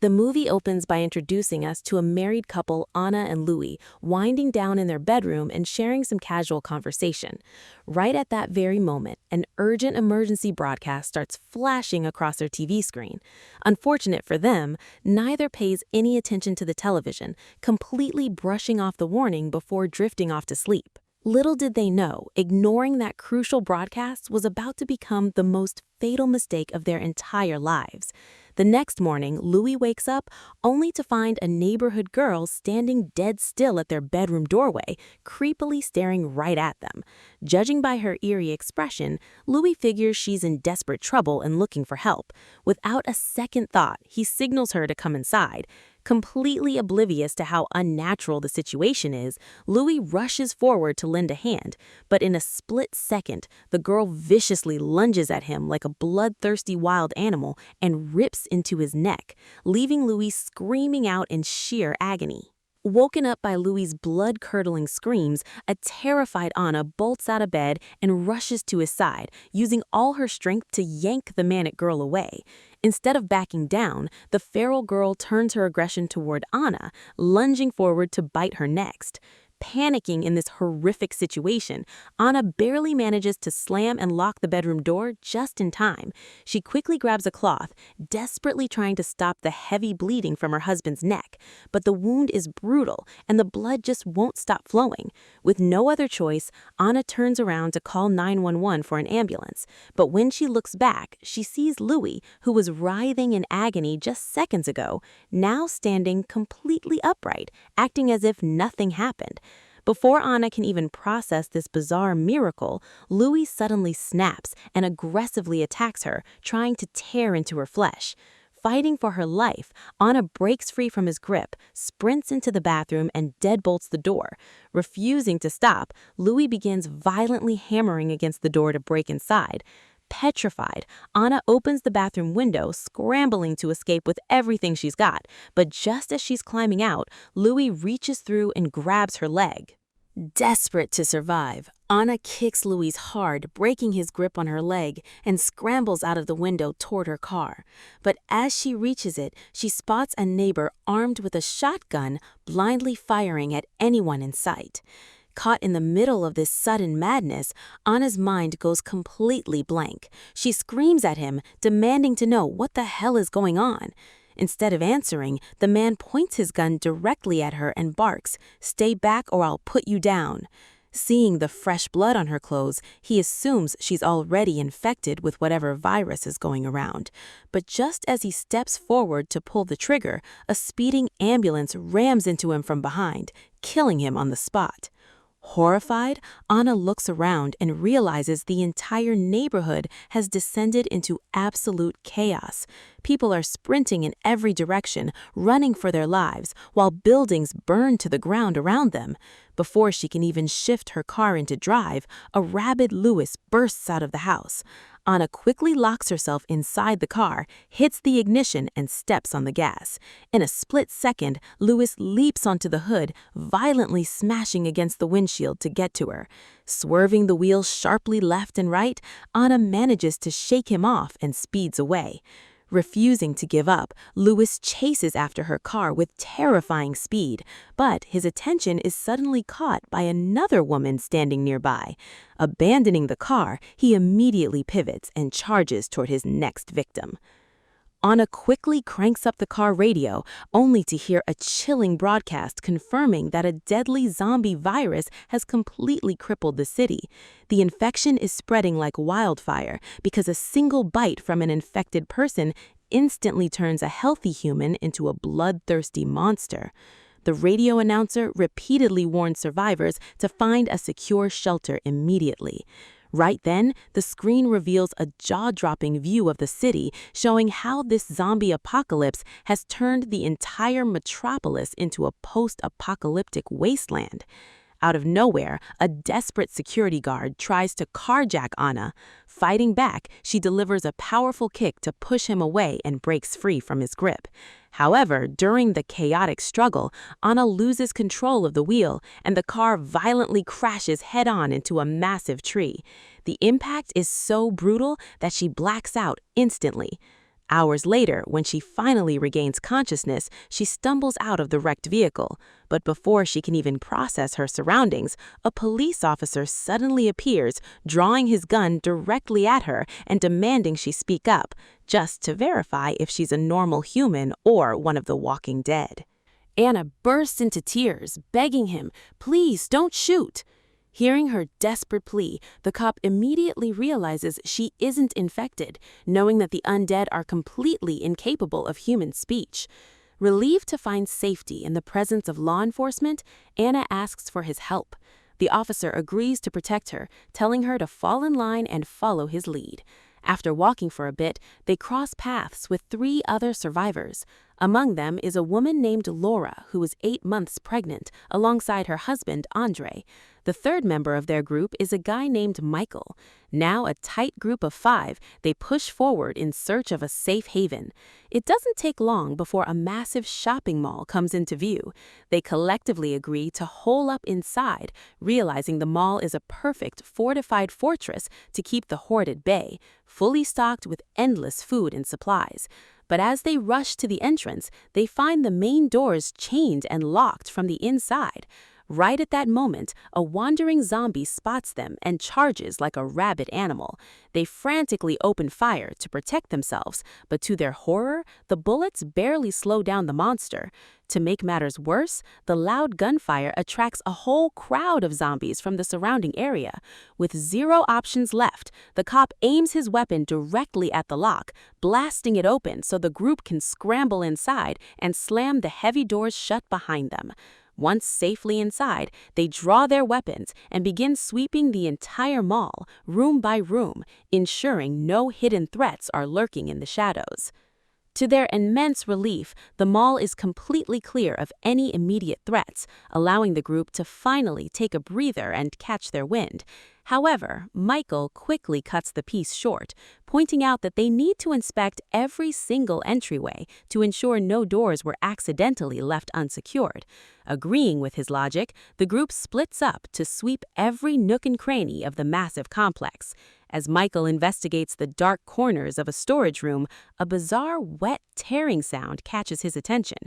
The movie opens by introducing us to a married couple, Anna and Louis, winding down in their bedroom and sharing some casual conversation. Right at that very moment, an urgent emergency broadcast starts flashing across their TV screen. Unfortunate for them, neither pays any attention to the television, completely brushing off the warning before drifting off to sleep. Little did they know, ignoring that crucial broadcast was about to become the most fatal mistake of their entire lives. The next morning, Louis wakes up only to find a neighborhood girl standing dead still at their bedroom doorway, creepily staring right at them. Judging by her eerie expression, Louis figures she's in desperate trouble and looking for help. Without a second thought, he signals her to come inside. Completely oblivious to how unnatural the situation is, Louis rushes forward to lend a hand, but in a split second, the girl viciously lunges at him like a bloodthirsty wild animal and rips into his neck, leaving Louis screaming out in sheer agony. Woken up by Louis's blood-curdling screams, a terrified Anna bolts out of bed and rushes to his side, using all her strength to yank the manic girl away. Instead of backing down, the feral girl turns her aggression toward Anna, lunging forward to bite her next. Panicking in this horrific situation, Anna barely manages to slam and lock the bedroom door just in time. She quickly grabs a cloth, desperately trying to stop the heavy bleeding from her husband's neck. But the wound is brutal, and the blood just won't stop flowing. With no other choice, Anna turns around to call 911 for an ambulance. But when she looks back, she sees Louis, who was writhing in agony just seconds ago, now standing completely upright, acting as if nothing happened. Before Anna can even process this bizarre miracle, Louis suddenly snaps and aggressively attacks her, trying to tear into her flesh. Fighting for her life, Anna breaks free from his grip, sprints into the bathroom, and deadbolts the door. Refusing to stop, Louis begins violently hammering against the door to break inside. Petrified, Anna opens the bathroom window, scrambling to escape with everything she's got. But just as she's climbing out, Louis reaches through and grabs her leg. Desperate to survive, Anna kicks Louis hard, breaking his grip on her leg, and scrambles out of the window toward her car. But as she reaches it, she spots a neighbor armed with a shotgun, blindly firing at anyone in sight. Caught in the middle of this sudden madness, Anna's mind goes completely blank. She screams at him, demanding to know what the hell is going on. Instead of answering, the man points his gun directly at her and barks, "Stay back or I'll put you down." Seeing the fresh blood on her clothes, he assumes she's already infected with whatever virus is going around. But just as he steps forward to pull the trigger, a speeding ambulance rams into him from behind, killing him on the spot. Horrified, Anna looks around and realizes the entire neighborhood has descended into absolute chaos. People are sprinting in every direction, running for their lives, while buildings burn to the ground around them. Before she can even shift her car into drive, a rabid Louis bursts out of the house. Anna quickly locks herself inside the car, hits the ignition, and steps on the gas. In a split second, Louis leaps onto the hood, violently smashing against the windshield to get to her. Swerving the wheels sharply left and right, Anna manages to shake him off and speeds away. Refusing to give up, Louis chases after her car with terrifying speed, but his attention is suddenly caught by another woman standing nearby. Abandoning the car, he immediately pivots and charges toward his next victim. Anna quickly cranks up the car radio, only to hear a chilling broadcast confirming that a deadly zombie virus has completely crippled the city. The infection is spreading like wildfire because a single bite from an infected person instantly turns a healthy human into a bloodthirsty monster. The radio announcer repeatedly warned survivors to find a secure shelter immediately. Right then, the screen reveals a jaw-dropping view of the city, showing how this zombie apocalypse has turned the entire metropolis into a post-apocalyptic wasteland. Out of nowhere, a desperate security guard tries to carjack Anna. Fighting back, she delivers a powerful kick to push him away and breaks free from his grip. However, during the chaotic struggle, Anna loses control of the wheel, and the car violently crashes head-on into a massive tree. The impact is so brutal that she blacks out instantly. Hours later, when she finally regains consciousness, she stumbles out of the wrecked vehicle. But before she can even process her surroundings, a police officer suddenly appears, drawing his gun directly at her and demanding she speak up, just to verify if she's a normal human or one of the walking dead. Anna bursts into tears, begging him, "Please, don't shoot." Hearing her desperate plea, the cop immediately realizes she isn't infected, knowing that the undead are completely incapable of human speech. Relieved to find safety in the presence of law enforcement, Anna asks for his help. The officer agrees to protect her, telling her to fall in line and follow his lead. After walking for a bit, they cross paths with 3 other survivors. Among them is a woman named Laura, who is 8 months pregnant, alongside her husband, Andre. The third member of their group is a guy named Michael. Now a tight group of 5, they push forward in search of a safe haven. It doesn't take long before a massive shopping mall comes into view. They collectively agree to hole up inside, realizing the mall is a perfect fortified fortress to keep the horde at bay, fully stocked with endless food and supplies. But as they rush to the entrance, they find the main doors chained and locked from the inside. Right at that moment, a wandering zombie spots them and charges like a rabid animal. They frantically open fire to protect themselves, but to their horror, the bullets barely slow down the monster. To make matters worse, the loud gunfire attracts a whole crowd of zombies from the surrounding area. With 0 options left, the cop aims his weapon directly at the lock, blasting it open so the group can scramble inside and slam the heavy doors shut behind them. Once safely inside, they draw their weapons and begin sweeping the entire mall, room by room, ensuring no hidden threats are lurking in the shadows. To their immense relief, the mall is completely clear of any immediate threats, allowing the group to finally take a breather and catch their wind. However, Michael quickly cuts the piece short, pointing out that they need to inspect every single entryway to ensure no doors were accidentally left unsecured. Agreeing with his logic, the group splits up to sweep every nook and cranny of the massive complex. As Michael investigates the dark corners of a storage room, a bizarre, wet, tearing sound catches his attention.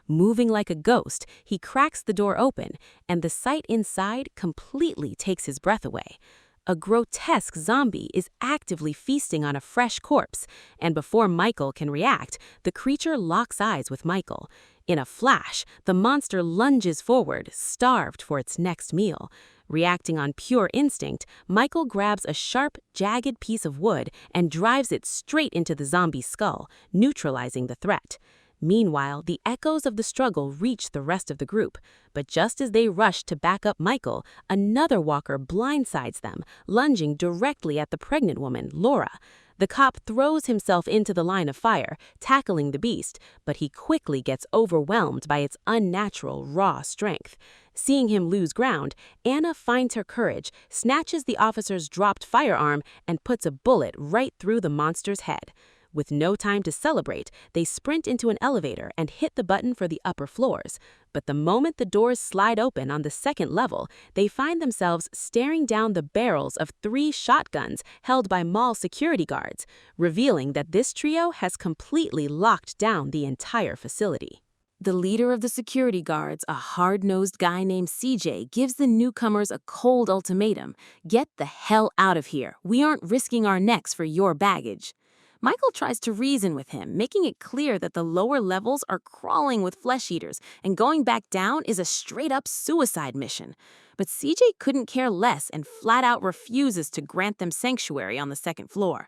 Moving like a ghost, he cracks the door open, and the sight inside completely takes his breath away. A grotesque zombie is actively feasting on a fresh corpse, and before Michael can react, the creature locks eyes with Michael. In a flash, the monster lunges forward, starved for its next meal. Reacting on pure instinct, Michael grabs a sharp, jagged piece of wood and drives it straight into the zombie's skull, neutralizing the threat. Meanwhile, the echoes of the struggle reach the rest of the group, but just as they rush to back up Michael, another walker blindsides them, lunging directly at the pregnant woman, Laura. The cop throws himself into the line of fire, tackling the beast, but he quickly gets overwhelmed by its unnatural, raw strength. Seeing him lose ground, Anna finds her courage, snatches the officer's dropped firearm, and puts a bullet right through the monster's head. With no time to celebrate, they sprint into an elevator and hit the button for the upper floors. But the moment the doors slide open on the second level, they find themselves staring down the barrels of 3 shotguns held by mall security guards, revealing that this trio has completely locked down the entire facility. The leader of the security guards, a hard-nosed guy named CJ, gives the newcomers a cold ultimatum. "Get the hell out of here. We aren't risking our necks for your baggage." Michael tries to reason with him, making it clear that the lower levels are crawling with flesh eaters, and going back down is a straight-up suicide mission. But CJ couldn't care less and flat-out refuses to grant them sanctuary on the second floor.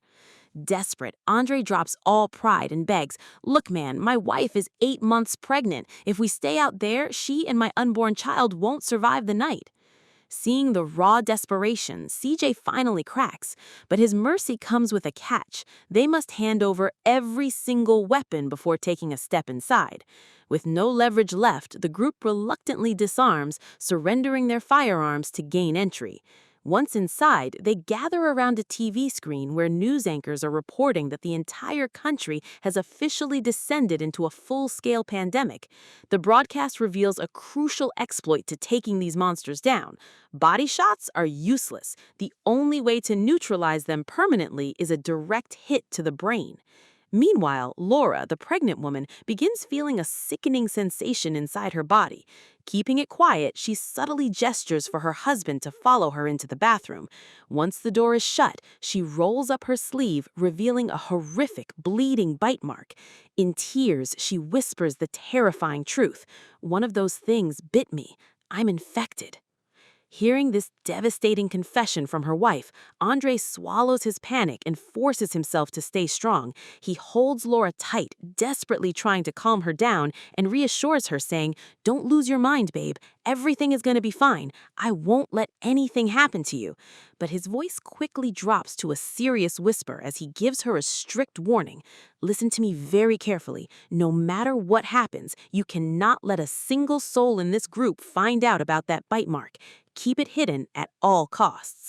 Desperate, Andre drops all pride and begs, "Look, man, my wife is 8 months pregnant. If we stay out there, she and my unborn child won't survive the night." Seeing the raw desperation, CJ finally cracks, but his mercy comes with a catch. They must hand over every single weapon before taking a step inside. With no leverage left, the group reluctantly disarms, surrendering their firearms to gain entry. Once inside, they gather around a TV screen where news anchors are reporting that the entire country has officially descended into a full-scale pandemic. The broadcast reveals a crucial exploit to taking these monsters down. Body shots are useless. The only way to neutralize them permanently is a direct hit to the brain. Meanwhile, Laura, the pregnant woman, begins feeling a sickening sensation inside her body. Keeping it quiet, she subtly gestures for her husband to follow her into the bathroom. Once the door is shut, she rolls up her sleeve, revealing a horrific, bleeding bite mark. In tears, she whispers the terrifying truth. "One of those things bit me. I'm infected." Hearing this devastating confession from her wife, Andre swallows his panic and forces himself to stay strong. He holds Laura tight, desperately trying to calm her down, and reassures her, saying, "Don't lose your mind, babe. Everything is going to be fine. I won't let anything happen to you." But his voice quickly drops to a serious whisper as he gives her a strict warning. "Listen to me very carefully. No matter what happens, you cannot let a single soul in this group find out about that bite mark. Keep it hidden at all costs."